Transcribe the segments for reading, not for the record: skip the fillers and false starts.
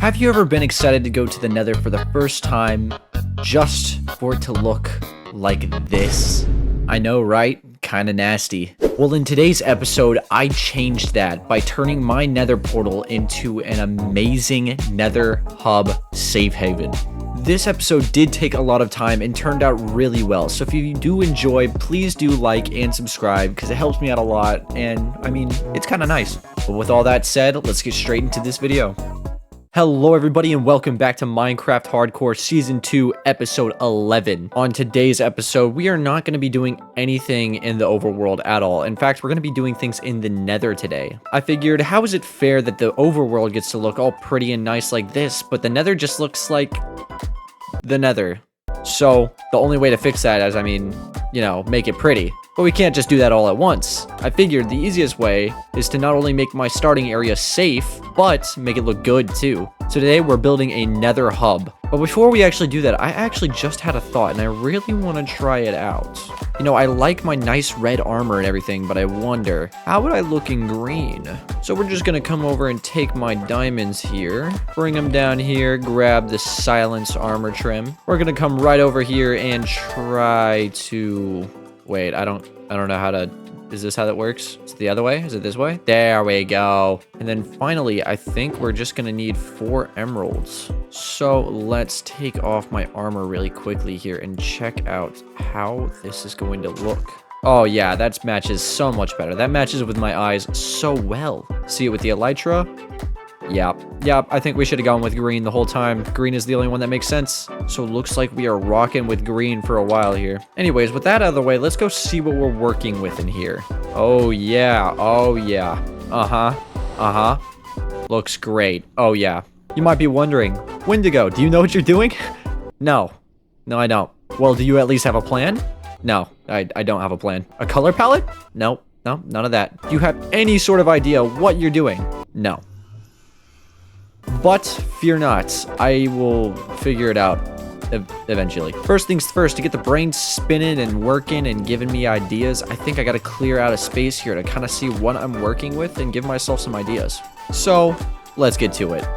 Have you ever been excited to go to the Nether for the first time just for it to look like this? I know, right? Kinda nasty. Well, in today's episode, I changed that by turning my Nether portal into an amazing Nether hub safe haven. This episode did take a lot of time and turned out really well, so if you do enjoy, please do like and subscribe because it helps me out a lot, and I mean, it's kind of nice. But with all that said, let's get straight into this video. Hello everybody and welcome back to Minecraft Hardcore Season 2 Episode 11. On today's episode, we are not going to be doing anything in the overworld at all. In fact, we're going to be doing things in the Nether today. I figured, how is it fair that the overworld gets to look all pretty and nice like this, but the Nether just looks like the Nether? So, the only way to fix that is, make it pretty. But we can't just do that all at once. I figured the easiest way is to not only make my starting area safe, but make it look good too. So today we're building a Nether hub. But before we actually do that, I actually just had a thought and I really want to try it out. You know, I like my nice red armor and everything, but I wonder, how would I look in green? So we're just going to come over and take my diamonds here, bring them down here, grab the silence armor trim. We're going to come right over here and try to... Wait, I don't know how to... Is this how that works? Is it the other way? Is it this way? There we go. And then finally, I think we're just gonna need 4 emeralds. So let's take off my armor really quickly here and check out how this is going to look. Oh yeah, that matches so much better. That matches with my eyes so well. See it with the elytra? Yep, I think we should have gone with green the whole time. Green is the only one that makes sense. So it looks like we are rocking with green for a while here. Anyways, with that out of the way, let's go see what we're working with in here. Oh yeah. Looks great. Oh yeah. You might be wondering, Wendigo, do you know what you're doing? No, I don't. Well, do you at least have a plan? No, I don't have a plan. A color palette? No, none of that. Do you have any sort of idea what you're doing? No. But fear not, I will figure it out eventually. First things first, to get the brain spinning and working and giving me ideas, I think I gotta clear out a space here to kind of see what I'm working with and give myself some ideas. So, let's get to it.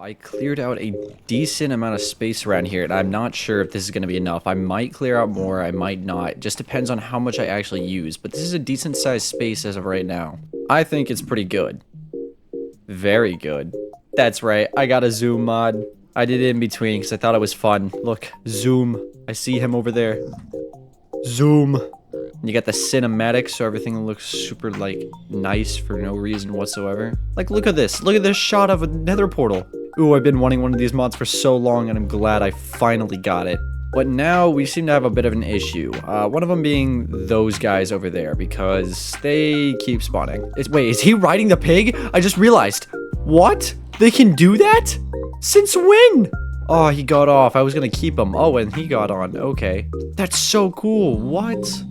I cleared out a decent amount of space around here, and I'm not sure if this is going to be enough. I might clear out more, I might not. It just depends on how much I actually use, but this is a decent sized space as of right now. I think it's pretty good. Very good. That's right, I got a zoom mod. I did it in between because I thought it was fun. Look, zoom. I see him over there. Zoom. You got the cinematics, so everything looks super, nice for no reason whatsoever. Like, look at this. Look at this shot of a Nether portal. Ooh, I've been wanting one of these mods for so long, and I'm glad I finally got it. But now, we seem to have a bit of an issue. One of them being those guys over there, because they keep spawning. Wait, is he riding the pig? I just realized. What? They can do that? Since when? Oh, he got off. I was gonna keep him. Oh, and he got on. Okay. That's so cool. What?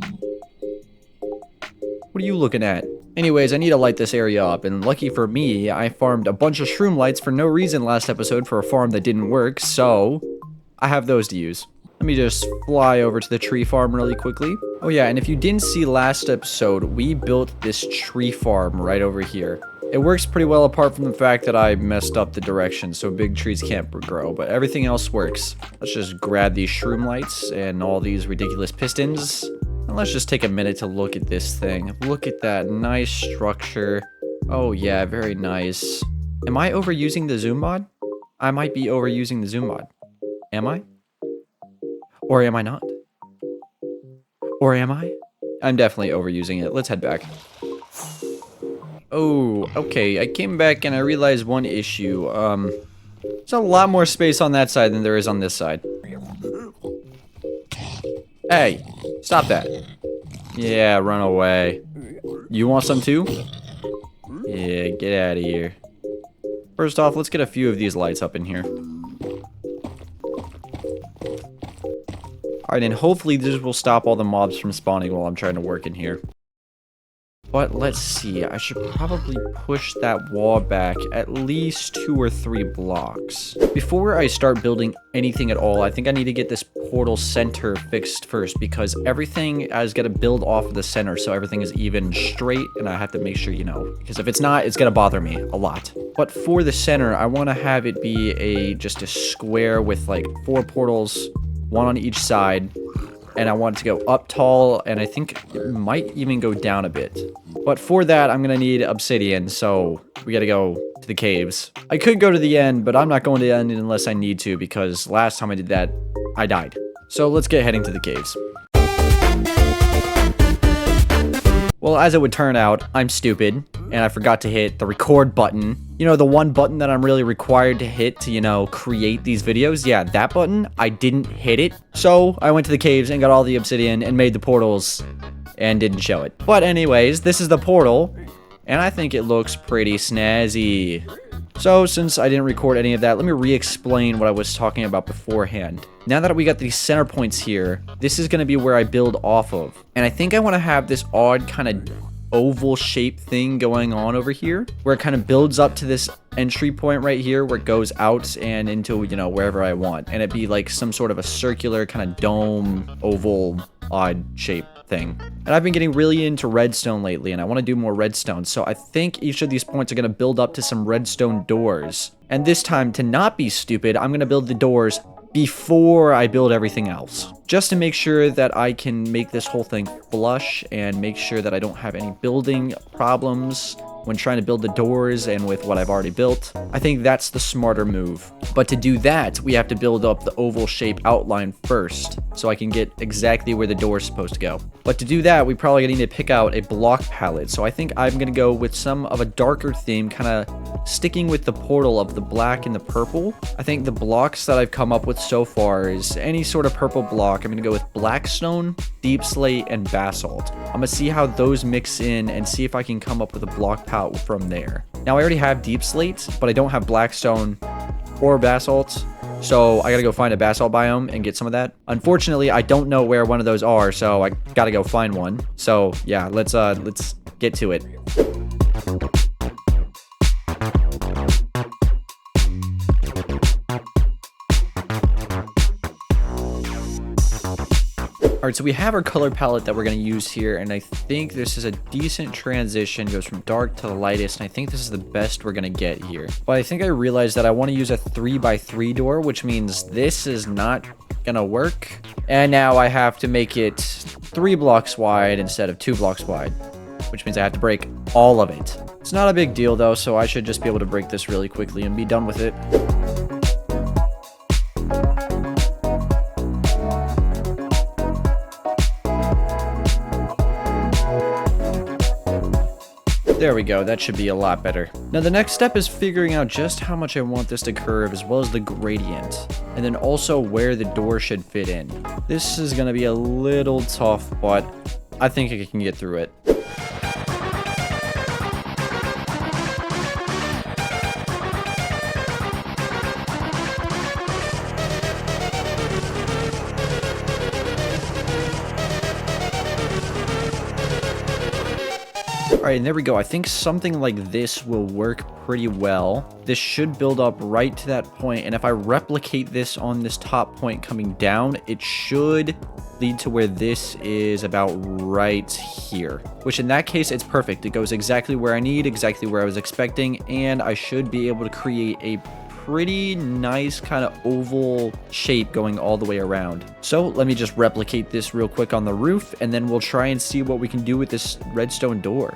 What are you looking at? Anyways, I need to light this area up, and lucky for me, I farmed a bunch of shroom lights for no reason last episode for a farm that didn't work, so I have those to use. Let me just fly over to the tree farm really quickly. Oh yeah, and if you didn't see last episode, we built this tree farm right over here. It works pretty well apart from the fact that I messed up the direction, so big trees can't grow, but everything else works. Let's just grab these shroom lights and all these ridiculous pistons. And let's just take a minute to look at this thing. Look at that nice structure. Oh yeah, very nice. Am I overusing the zoom mod? I might be overusing the zoom mod. Am I? Or am I not? Or am I? I'm definitely overusing it. Let's head back. Oh, okay. I came back and I realized one issue. There's a lot more space on that side than there is on this side. Hey, stop that. Yeah, run away. You want some too? Yeah, get out of here. First off, let's get a few of these lights up in here. Alright, and hopefully this will stop all the mobs from spawning while I'm trying to work in here. But let's see, I should probably push that wall back at least 2 or 3 blocks. Before I start building anything at all, I think I need to get this portal center fixed first, because everything is going to build off of the center, so everything is even straight, and I have to make sure, you know, because if it's not, it's going to bother me a lot. But for the center, I want to have it be just a square with like 4 portals, 1 on each side. And I want it to go up tall, and I think it might even go down a bit. But for that, I'm going to need obsidian, so we got to go to the caves. I could go to the end, but I'm not going to the end unless I need to, because last time I did that, I died. So let's get heading to the caves. Well, as it would turn out, I'm stupid, and I forgot to hit the record button. You know, the one button that I'm really required to hit to, you know, create these videos. Yeah, that button, I didn't hit it. So I went to the caves and got all the obsidian and made the portals and didn't show it. But anyways, this is the portal, and I think it looks pretty snazzy. So since I didn't record any of that, let me re-explain what I was talking about beforehand. Now that we got these center points here, this is going to be where I build off of. And I think I want to have this odd kind of oval shaped thing going on over here, where it kind of builds up to this entry point right here where it goes out and into, you know, wherever I want. And it'd be like some sort of a circular kind of dome, oval, odd shape thing. And I've been getting really into redstone lately, and I want to do more redstone. So I think each of these points are going to build up to some redstone doors. And this time, to not be stupid, I'm going to build the doors before I build everything else, just to make sure that I can make this whole thing flush and make sure that I don't have any building problems when trying to build the doors and with what I've already built. I think that's the smarter move. But to do that, we have to build up the oval shape outline first, so I can get exactly where the door is supposed to go. But to do that, we probably need to pick out a block palette. So I think I'm going to go with some of a darker theme, kind of sticking with the portal of the black and the purple. I think the blocks that I've come up with so far is any sort of purple block. I'm going to go with blackstone, deep slate, and basalt. I'm going to see how those mix in and see if I can come up with a block palette from there. Now I already have deep slate, but I don't have blackstone or basalt, so I gotta go find a basalt biome and get some of that. Unfortunately, I don't know where one of those are, so I gotta go find one. So yeah, let's get to it. Alright, so we have our color palette that we're going to use here, and I think this is a decent transition. It goes from dark to the lightest, and I think this is the best we're going to get here. But I think I realized that I want to use a 3x3 door, which means this is not going to work. And now I have to make it 3 blocks wide instead of 2 blocks wide, which means I have to break all of it. It's not a big deal, though, so I should just be able to break this really quickly and be done with it. There we go, that should be a lot better. Now the next step is figuring out just how much I want this to curve, as well as the gradient, and then also where the door should fit in. This is gonna be a little tough, but I think I can get through it. Alright, and there we go. I think something like this will work pretty well. This should build up right to that point, and if I replicate this on this top point coming down, it should lead to where this is about right here. Which in that case, it's perfect. It goes exactly where I need, exactly where I was expecting, and I should be able to create a pretty nice kind of oval shape going all the way around. So let me just replicate this real quick on the roof, and then we'll try and see what we can do with this redstone door.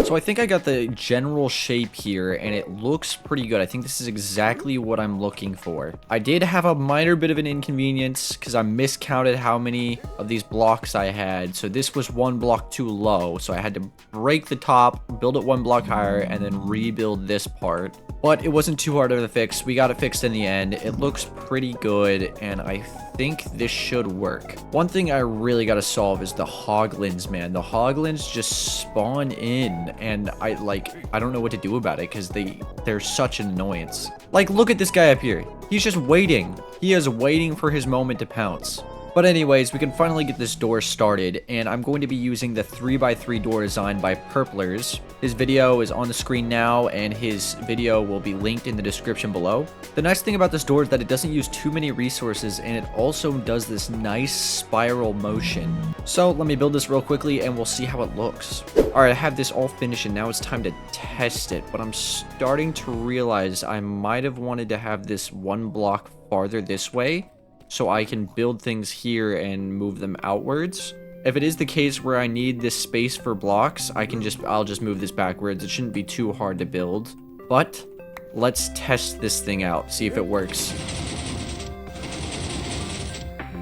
So I think I got the general shape here, and it looks pretty good. I think this is exactly what I'm looking for. I did have a minor bit of an inconvenience because I miscounted how many of these blocks I had. So this was 1 block too low. So I had to break the top, build it 1 block higher, and then rebuild this part. But it wasn't too hard of a fix. We got it fixed in the end. It looks pretty good, and I think this should work. One thing I really got to solve is the hoglins, man. The hoglins just spawn in, and I don't know what to do about it because they're such an annoyance. Like, look at this guy up here. He's just waiting. He is waiting for his moment to pounce. But anyways, we can finally get this door started, and I'm going to be using the 3x3 door design by Purplers. His video is on the screen now, and his video will be linked in the description below. The nice thing about this door is that it doesn't use too many resources, and it also does this nice spiral motion. So let me build this real quickly, and we'll see how it looks. Alright, I have this all finished, and now it's time to test it, but I'm starting to realize I might have wanted to have this one block farther this way, so I can build things here and move them outwards. If it is the case where I need this space for blocks, I'll just move this backwards. It shouldn't be too hard to build. But let's test this thing out, see if it works.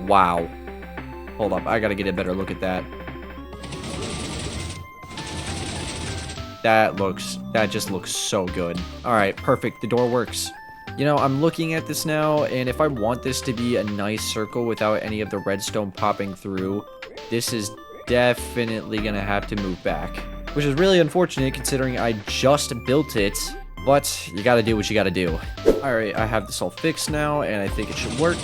Wow. Hold up, I gotta get a better look at that. That just looks so good. Alright, perfect, the door works. You know, I'm looking at this now, and if I want this to be a nice circle without any of the redstone popping through, this is definitely gonna have to move back. Which is really unfortunate considering I just built it, but you gotta do what you gotta do. Alright, I have this all fixed now, and I think it should work.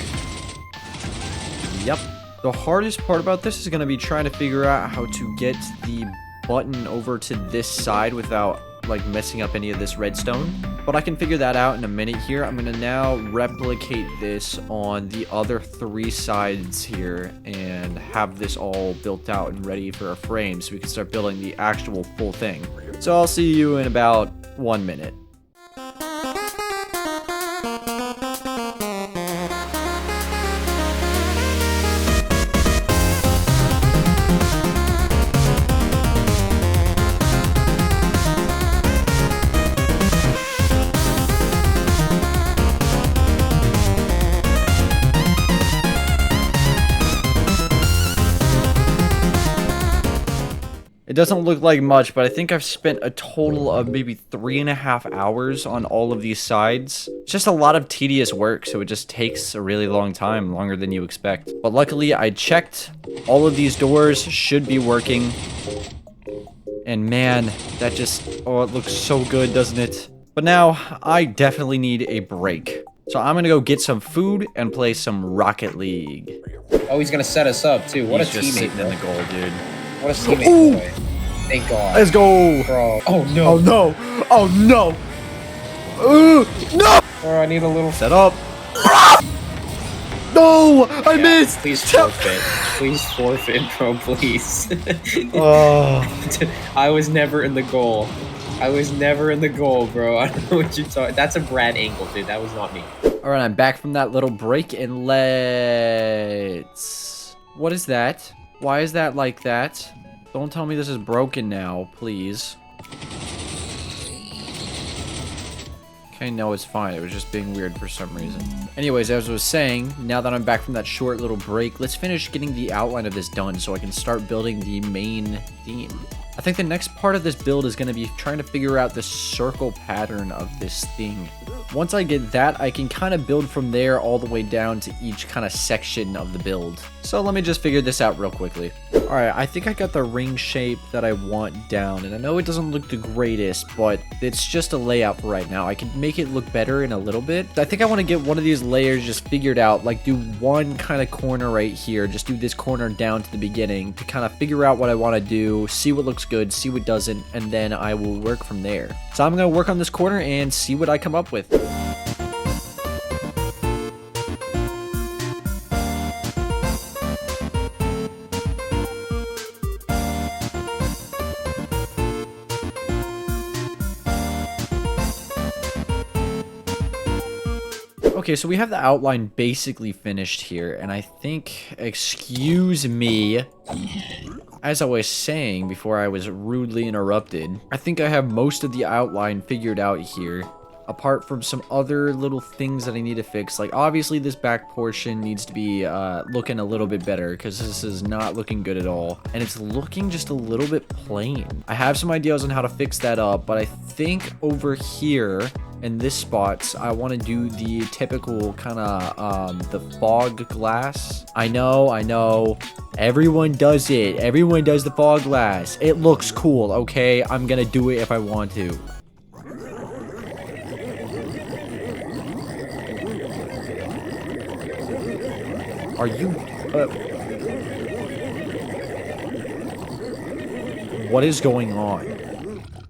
Yep. The hardest part about this is gonna be trying to figure out how to get the button over to this side without like messing up any of this redstone, but I can figure that out in a minute here. I'm gonna now replicate this on the other 3 sides here and have this all built out and ready for a frame so we can start building the actual full thing. So I'll see you in about 1 minute. It doesn't look like much, but I think I've spent a total of maybe 3.5 hours on all of these sides. It's just a lot of tedious work, so it just takes a really long time, longer than you expect. But luckily, I checked. All of these doors should be working. And man, that just, oh, it looks so good, doesn't it? But now, I definitely need a break. So I'm gonna go get some food and play some Rocket League. Oh, he's gonna set us up, too. What He's a just teammate, sitting in the goal, dude. What a teammate, boy. Thank God. Let's go! Bro. Oh, no. Oh, no! Oh, no! No! Bro, I need a little... Set up! No! I missed! Please forfeit. Please forfeit, bro, please. Oh. I was never in the goal. I was never in the goal, bro. I don't know what you're talking... That's a Brad angle, dude. That was not me. Alright, I'm back from that little break, and let's... What is that? Why is that like that? Don't tell me this is broken now, please. Okay, no, it's fine. It was just being weird for some reason. Anyways, as I was saying, now that I'm back from that short little break, let's finish getting the outline of this done so I can start building the main theme. I think the next part of this build is going to be trying to figure out the circle pattern of this thing. Once I get that, I can kind of build from there all the way down to each kind of section of the build. So let me just figure this out real quickly. Alright, I think I got the ring shape that I want down, and I know it doesn't look the greatest, but it's just a layout for right now. I can make it look better in a little bit. I think I want to get one of these layers just figured out, like do one kind of corner right here, just do this corner down to the beginning to kind of figure out what I want to do, see what looks good, see what doesn't, and then I will work from there. So I'm going to work on this corner and see what I come up with. Okay, so we have the outline basically finished here, and I think, excuse me, as I was saying before I was rudely interrupted, I think I have most of the outline figured out here, apart from some other little things that I need to fix. Like, obviously this back portion needs to be looking a little bit better, because this is not looking good at all, and it's looking just a little bit plain. I have some ideas on how to fix that up, but I think over here in this spot, I want to do the typical kind of the fog glass. I know. Everyone does it. Everyone does the fog glass. It looks cool, okay? I'm gonna do it if I want to. Are you... what is going on?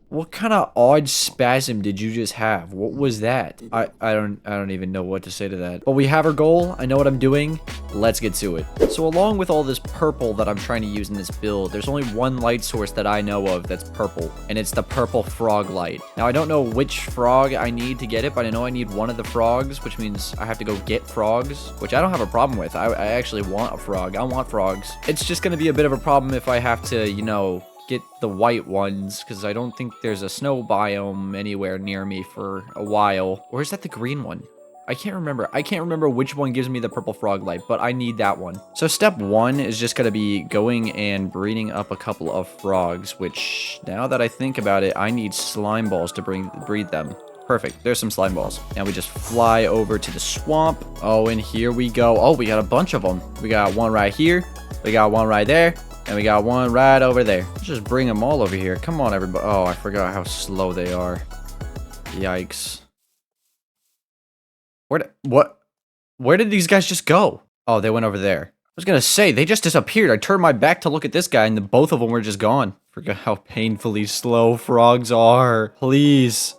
What kind of odd spasm did you just have? What was that? I don't even know what to say to that. But we have our goal. I know what I'm doing. Let's get to it. So along with all this purple that I'm trying to use in this build, there's only one light source that I know of that's purple, and it's the purple frog light. Now I don't know which frog I need to get it, but I know I need one of the frogs, which means I have to go get frogs, which I don't have a problem with. I actually want a frog. I want frogs. It's just gonna be a bit of a problem if I have to, you know, get the white ones, because I don't think there's a snow biome anywhere near me for a while. Or is that the green one? I can't remember. I can't remember which one gives me the purple frog light, but I need that one. So step one is just going to be going and breeding up a couple of frogs, which now that I think about it, I need slime balls to breed them. Perfect. There's some slime balls. Now we just fly over to the swamp. Oh, and here we go. Oh, we got a bunch of them. We got one right here. We got one right there. And we got one right over there. Let's just bring them all over here. Come on, everybody. Oh, I forgot how slow they are. Yikes. Where did these guys just go? Oh, they went over there. I was gonna say, they just disappeared. I turned my back to look at this guy, and both of them were just gone. Forgot how painfully slow frogs are. Please,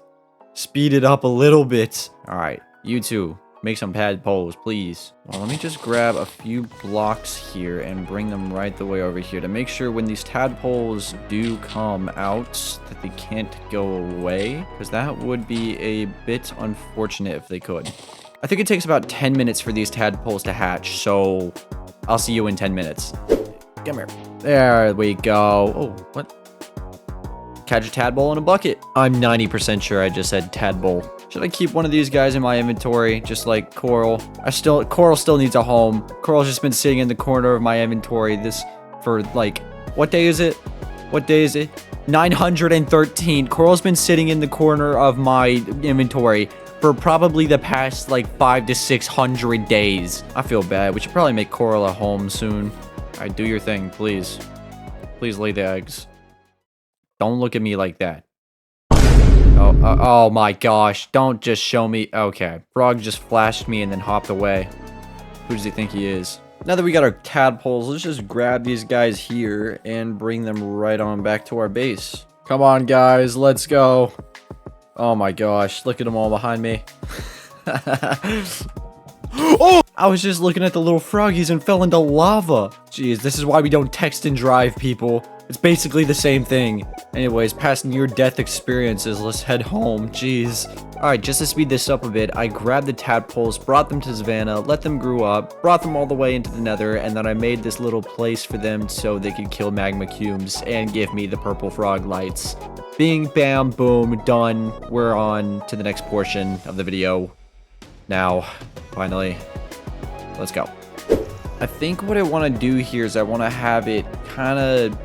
speed it up a little bit. All right, you two. Make some tadpoles, please. Well, let me just grab a few blocks here and bring them right the way over here to make sure when these tadpoles do come out that they can't go away, because that would be a bit unfortunate if they could. I think it takes about 10 minutes for these tadpoles to hatch, so I'll see you in 10 minutes. Come here. There we go. Oh, what? Catch a tadpole in a bucket. I'm 90% sure I just said tadpole. Should I keep one of these guys in my inventory, just like Coral? Coral still needs a home. Coral's just been sitting in the corner of my inventory for like, what day is it? What day is it? 913. Coral's been sitting in the corner of my inventory for probably the past like 500 to 600 days. I feel bad. We should probably make Coral a home soon. All right, do your thing, please. Please lay the eggs. Don't look at me like that. Oh my gosh, don't just show me. Okay, frog just flashed me and then hopped away. Who does he think he is? Now that we got our tadpoles, let's just grab these guys here and bring them right on back to our base. Come on, guys, let's go. Oh my gosh, look at them all behind me. Oh! I was just looking at the little froggies and fell into lava. Jeez, this is why we don't text and drive, people. It's basically the same thing. Anyways, past near-death experiences, let's head home. Jeez. Alright, just to speed this up a bit, I grabbed the tadpoles, brought them to Savannah, let them grow up, brought them all the way into the Nether, and then I made this little place for them so they could kill magma cubes and give me the purple frog lights. Bing, bam, boom, done. We're on to the next portion of the video. Now, finally, let's go. I think what I want to do here is I want to have it kind of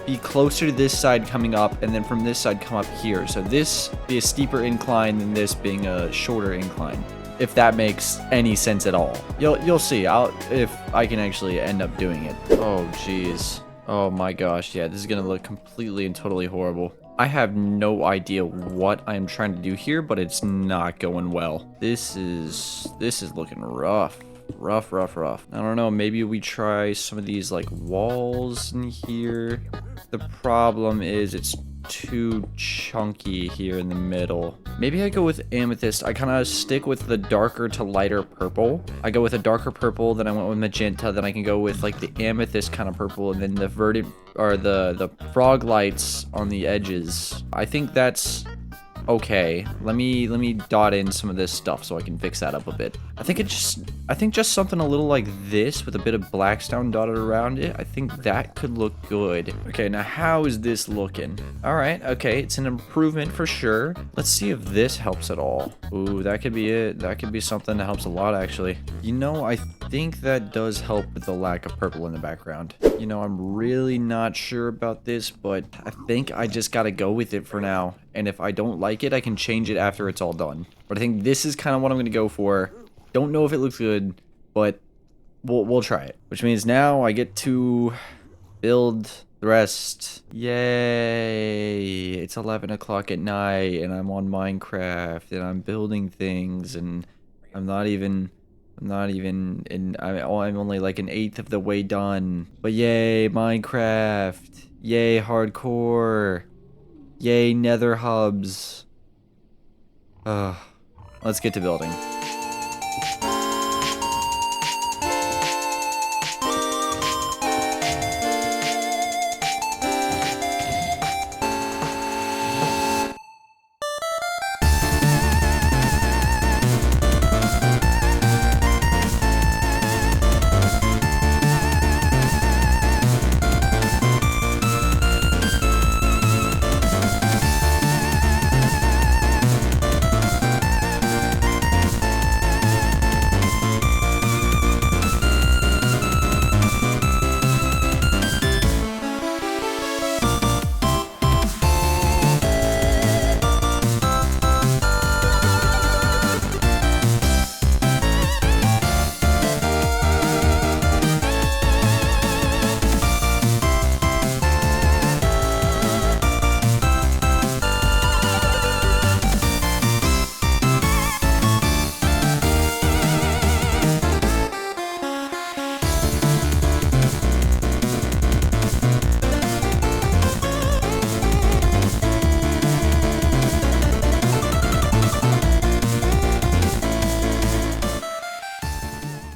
be closer to this side coming up, and then from this side come up here. So this be a steeper incline than this being a shorter incline, if that makes any sense at all. You'll see. If I can actually end up doing it. Oh jeez. Oh my gosh. Yeah, this is gonna look completely and totally horrible. I have no idea what I'm trying to do here, but it's not going well. This is looking rough. Rough. I don't know, maybe we try some of these like walls in here. The problem is it's too chunky here in the middle. Maybe I go with amethyst. I kind of stick with the darker to lighter purple. I go with a darker purple, then I went with magenta, then I can go with like the amethyst kind of purple, and then the verdant or the frog lights on the edges. I think that's okay. Let me dot in some of this stuff so I can fix that up a bit. I think just something a little like this with a bit of blackstone dotted around it. I think that could look good. Okay, now how is this looking? All right, okay, it's an improvement for sure. Let's see if this helps at all. Ooh, that could be it. That could be something that helps a lot, actually. You know, I think that does help with the lack of purple in the background. You know, I'm really not sure about this, but I think I just gotta go with it for now. and if I don't like it, I can change it after it's all done. But I think this is kind of what I'm going to go for. Don't know if it looks good, but we'll try it. Which means now I get to build the rest. Yay! It's 11 o'clock at night, and I'm on Minecraft, and I'm building things, and I'm only like an eighth of the way done. But yay, Minecraft! Yay, hardcore! Yay, Nether hubs! Let's get to building.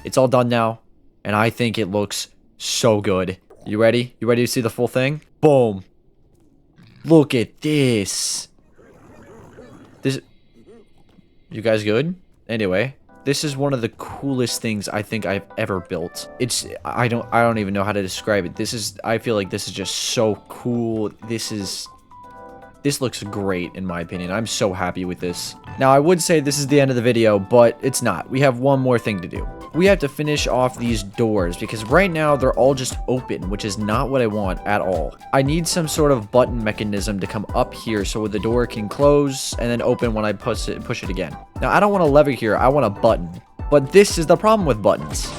It's all done now, and I think it looks so good. You ready? You ready to see the full thing? Boom. Look at this. You guys good? Anyway, this is one of the coolest things I think I've ever built. I don't even know how to describe it. I feel like this is just so cool. This looks great, in my opinion. I'm so happy with this. Now, I would say this is the end of the video, but it's not. We have one more thing to do. We have to finish off these doors, because right now they're all just open, which is not what I want at all. I need some sort of button mechanism to come up here so the door can close and then open when I push it again. Now, I don't want a lever here. I want a button. But this is the problem with buttons.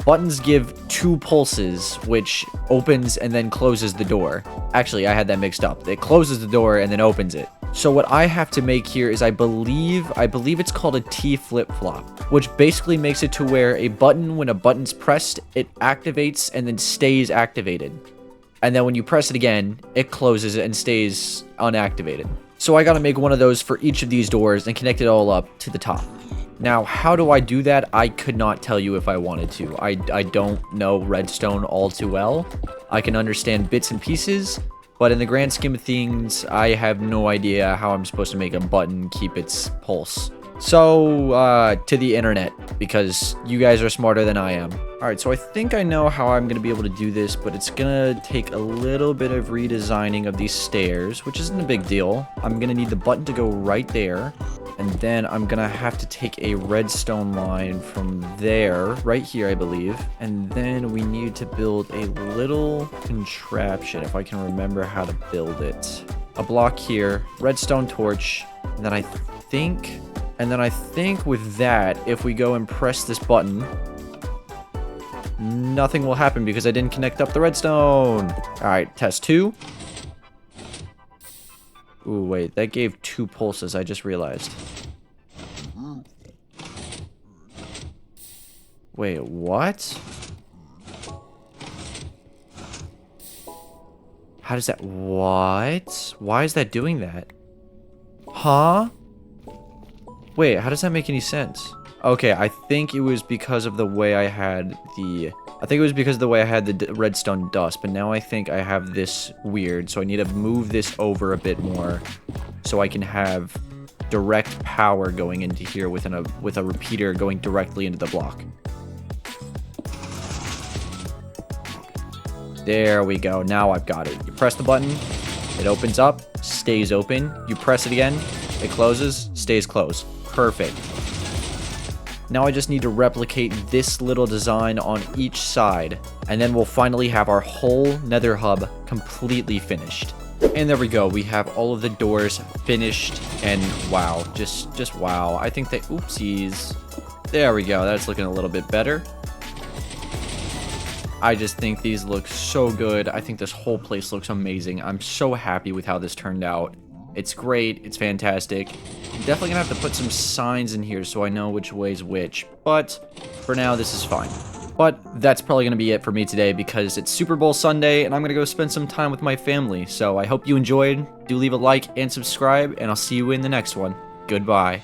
Buttons give 2 pulses, which opens and then closes the door. Actually, I had that mixed up. It closes the door and then opens it. So what I have to make here is I believe it's called a T flip-flop, which basically makes it to where a button, when a button's pressed, it activates and then stays activated. And then when you press it again, it closes and stays unactivated. So I gotta make one of those for each of these doors and connect it all up to the top. Now, how do I do that? I could not tell you if I wanted to. I don't know Redstone all too well. I can understand bits and pieces, but in the grand scheme of things, I have no idea how I'm supposed to make a button keep its pulse. So, to the internet, because you guys are smarter than I am. Alright, so I think I know how I'm going to be able to do this, but it's going to take a little bit of redesigning of these stairs, which isn't a big deal. I'm going to need the button to go right there, and then I'm going to have to take a redstone line from there, right here, I believe, and then we need to build a little contraption, if I can remember how to build it. A block here, redstone torch, and then I think with that, if we go and press this button, nothing will happen because I didn't connect up the redstone. Alright, test 2. Ooh, wait, that gave 2 pulses, I just realized. Wait, what? How does that... What? Why is that doing that? Huh? Wait, how does that make any sense? Okay, I think it was because of the way I had the... redstone dust, but now I think I have this weird, so I need to move this over a bit more so I can have direct power going into here with a repeater going directly into the block. There we go. Now I've got it. You press the button, it opens up, stays open. You press it again, it closes, stays closed. Perfect. Now I just need to replicate this little design on each side, and then we'll finally have our whole Nether hub completely finished. And there we go. We have all of the doors finished, and wow, just wow. I think they, oopsies. There we go. That's looking a little bit better. I just think these look so good. I think this whole place looks amazing. I'm so happy with how this turned out. It's great. It's fantastic. I'm definitely gonna have to put some signs in here so I know which way's which. But for now, this is fine. But that's probably going to be it for me today because it's Super Bowl Sunday and I'm going to go spend some time with my family. So I hope you enjoyed. Do leave a like and subscribe, and I'll see you in the next one. Goodbye.